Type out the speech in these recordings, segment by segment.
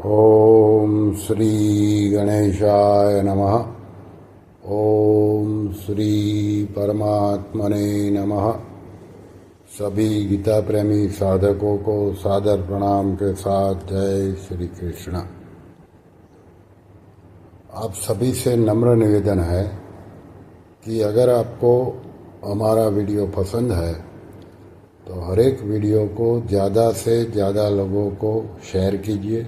ओम श्री गणेशाय नमः। ओम श्री परमात्मने नमः। सभी गीता प्रेमी साधकों को सादर प्रणाम के साथ जय श्री कृष्ण। आप सभी से नम्र निवेदन है कि अगर आपको हमारा वीडियो पसंद है तो हर एक वीडियो को ज़्यादा से ज़्यादा लोगों को शेयर कीजिए,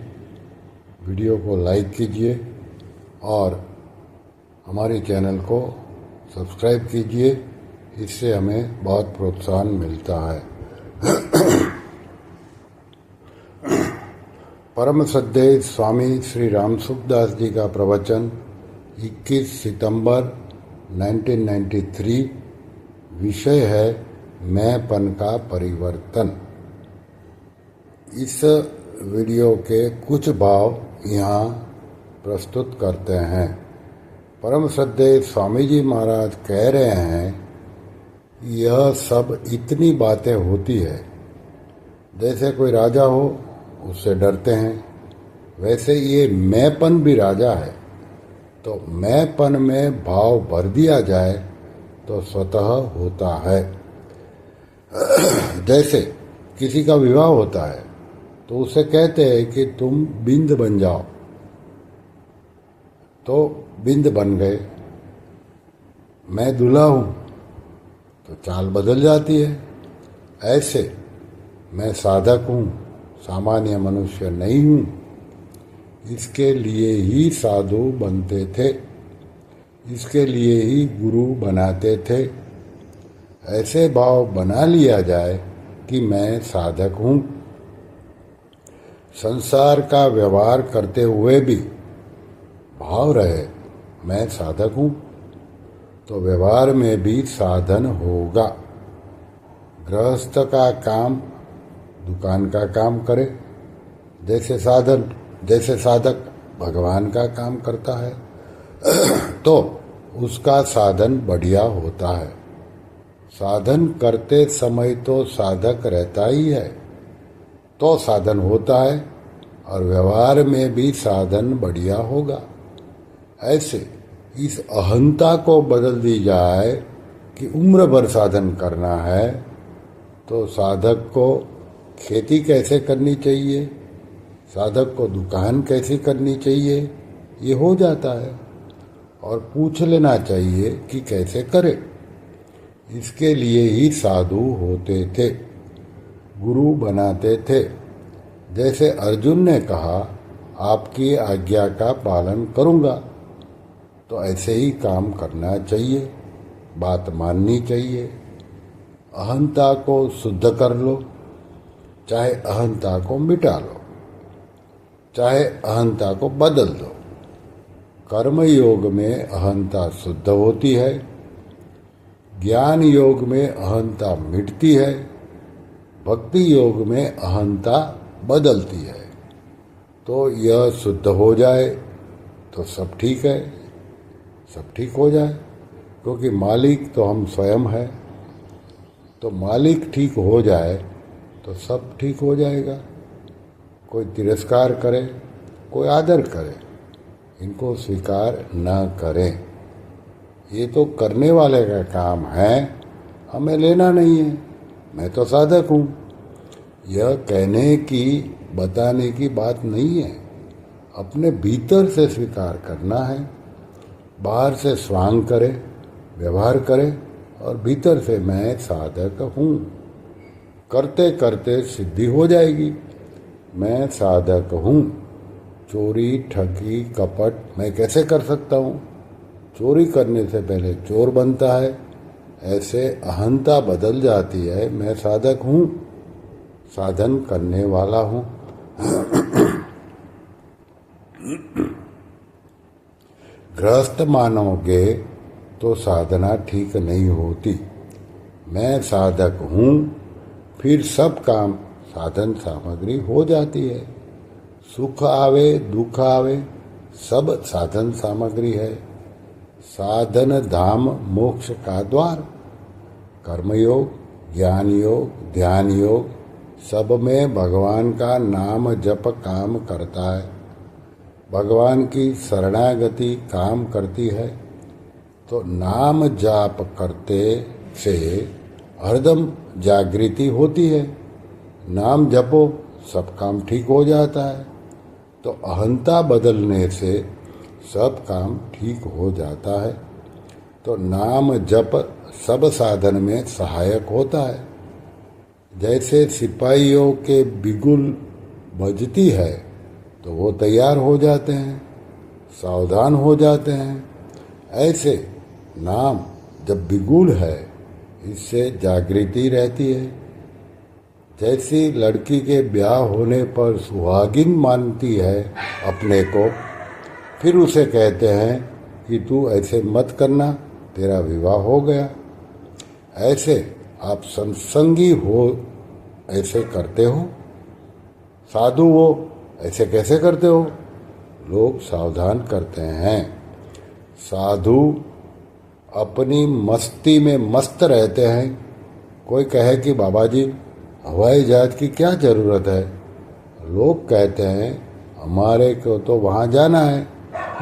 वीडियो को लाइक कीजिए और हमारे चैनल को सब्सक्राइब कीजिए। इससे हमें बहुत प्रोत्साहन मिलता है। परम श्रद्धेय स्वामी श्री रामसुखदास जी का प्रवचन 21 सितंबर 1993। विषय है मैंपन का परिवर्तन। इस वीडियो के कुछ भाव यहाँ प्रस्तुत करते हैं। परम श्रद्धेय स्वामी जी महाराज कह रहे हैं, यह सब इतनी बातें होती है। जैसे कोई राजा हो उससे डरते हैं, वैसे ये मैंपन भी राजा है। तो मैंपन में भाव भर दिया जाए तो स्वतः होता है। जैसे किसी का विवाह होता है तो उसे कहते हैं कि तुम बिंद बन जाओ, तो बिंद बन गए। मैं दूल्हा हूं तो चाल बदल जाती है। ऐसे मैं साधक हूं, सामान्य मनुष्य नहीं हूं। इसके लिए ही साधु बनते थे, इसके लिए ही गुरु बनाते थे। ऐसे भाव बना लिया जाए कि मैं साधक हूं। संसार का व्यवहार करते हुए भी भाव रहे मैं साधक हूं, तो व्यवहार में भी साधन होगा। गृहस्थ का काम दुकान का काम करे, जैसे साधक भगवान का काम करता है तो उसका साधन बढ़िया होता है। साधन करते समय तो साधक रहता ही है, तो साधन होता है और व्यवहार में भी साधन बढ़िया होगा। ऐसे इस अहंता को बदल दी जाए कि उम्र भर साधन करना है, तो साधक को खेती कैसे करनी चाहिए, साधक को दुकान कैसे करनी चाहिए, ये हो जाता है। और पूछ लेना चाहिए कि कैसे करे। इसके लिए ही साधु होते थे, गुरु बनाते थे। जैसे अर्जुन ने कहा, आपकी आज्ञा का पालन करूंगा, तो ऐसे ही काम करना चाहिए, बात माननी चाहिए। अहंता को शुद्ध कर लो, चाहे अहंता को मिटा लो, चाहे अहंता को बदल दो। कर्म योग में अहंता शुद्ध होती है, ज्ञान योग में अहंता मिटती है, भक्ति योग में अहंता बदलती है। तो यह शुद्ध हो जाए तो सब ठीक है, सब ठीक हो जाए। क्योंकि मालिक तो हम स्वयं है, तो मालिक ठीक हो जाए तो सब ठीक हो जाएगा। कोई तिरस्कार करे, कोई आदर करे, इनको स्वीकार न करें। ये तो करने वाले का काम है, हमें लेना नहीं है। मैं तो साधक हूँ, यह कहने की बताने की बात नहीं है। अपने भीतर से स्वीकार करना है। बाहर से स्वांग करे, व्यवहार करे और भीतर से मैं साधक हूँ। करते करते सिद्धि हो जाएगी। मैं साधक हूँ। चोरी, ठगी, कपट मैं कैसे कर सकता हूँ? चोरी करने से पहले चोर बनता है। ऐसे अहंता बदल जाती है। मैं साधक हूँ, साधन करने वाला हूँ। गृहस्थ मानोगे तो साधना ठीक नहीं होती। मैं साधक हूँ, फिर सब काम साधन सामग्री हो जाती है। सुख आवे दुख आवे सब साधन सामग्री है। साधन धाम मोक्ष का द्वार। कर्मयोग, ज्ञान योग, ध्यान योग सब में भगवान का नाम जप काम करता है। भगवान की शरणागति काम करती है तो नाम जाप करते से हरदम जागृति होती है। नाम जपो सब काम ठीक हो जाता है। तो अहंता बदलने से सब काम ठीक हो जाता है। तो नाम जप सब साधन में सहायक होता है। जैसे सिपाहियों के बिगुल बजती है तो वो तैयार हो जाते हैं, सावधान हो जाते हैं। ऐसे नाम जब बिगुल है इससे जागृति रहती है। जैसी लड़की के ब्याह होने पर सुहागिन मानती है अपने को, फिर उसे कहते हैं कि तू ऐसे मत करना, तेरा विवाह हो गया। ऐसे आप सत्संगी हो ऐसे करते हो, साधु हो ऐसे कैसे करते हो? लोग सावधान करते हैं। साधु अपनी मस्ती में मस्त रहते हैं। कोई कहे कि बाबा जी हवाई जहाज की क्या ज़रूरत है? लोग कहते हैं हमारे को तो वहाँ जाना है,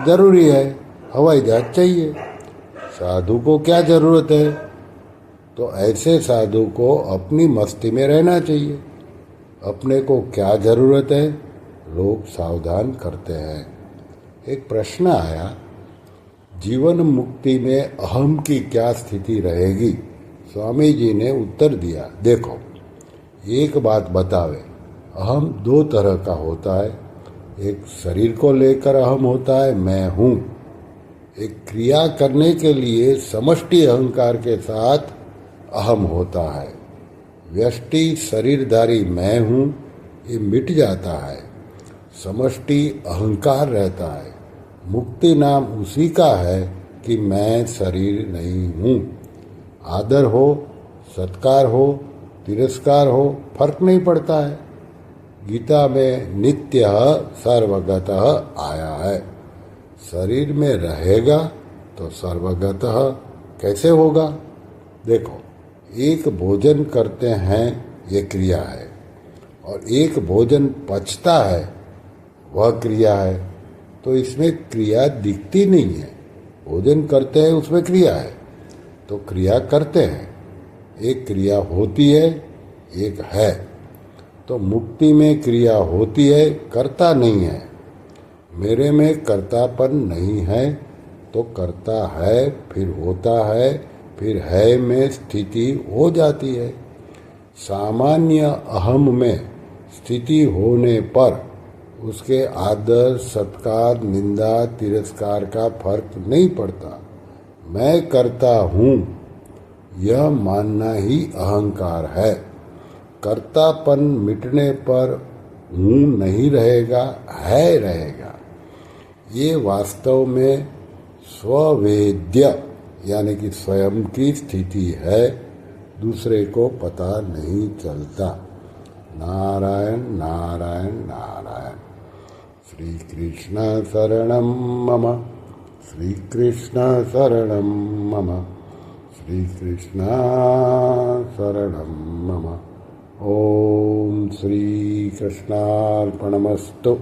ज़रूरी है, हवाई जहाज चाहिए। साधु को क्या ज़रूरत है? तो ऐसे साधु को अपनी मस्ती में रहना चाहिए। अपने को क्या ज़रूरत है? लोग सावधान करते हैं। एक प्रश्न आया, जीवन मुक्ति में अहम की क्या स्थिति रहेगी? स्वामी जी ने उत्तर दिया, देखो एक बात बतावे, अहम दो तरह का होता है। एक शरीर को लेकर अहम होता है, मैं हूँ। एक क्रिया करने के लिए समष्टि अहंकार के साथ अहम होता है। व्यष्टि शरीरधारी मैं हूँ ये मिट जाता है, समष्टि अहंकार रहता है। मुक्ति नाम उसी का है कि मैं शरीर नहीं हूँ। आदर हो, सत्कार हो, तिरस्कार हो, फर्क नहीं पड़ता है। गीता में नित्य सर्वगतः आया है। शरीर में रहेगा तो सर्वगतः कैसे होगा? देखो, एक भोजन करते हैं ये क्रिया है, और एक भोजन पचता है वह क्रिया है। तो इसमें क्रिया दिखती नहीं है। भोजन करते हैं उसमें क्रिया है, तो क्रिया करते हैं। एक क्रिया होती है, एक है। तो मुक्ति में क्रिया होती है, कर्ता नहीं है। मेरे में कर्तापन नहीं है तो करता है, फिर होता है, फिर है में स्थिति हो जाती है। सामान्य अहम में स्थिति होने पर उसके आदर, सत्कार, निंदा, तिरस्कार का फर्क नहीं पड़ता। मैं करता हूँ यह मानना ही अहंकार है। कर्तापन मिटने पर हूँ नहीं रहेगा, है रहेगा। ये वास्तव में स्ववेद्य यानी कि स्वयं की स्थिति है, दूसरे को पता नहीं चलता। नारायण नारायण नारायण। श्री कृष्ण शरणं मम, श्री कृष्ण शरणं मम, श्री कृष्ण शरणं मम। ओम श्री कृष्णार्पणमस्तु।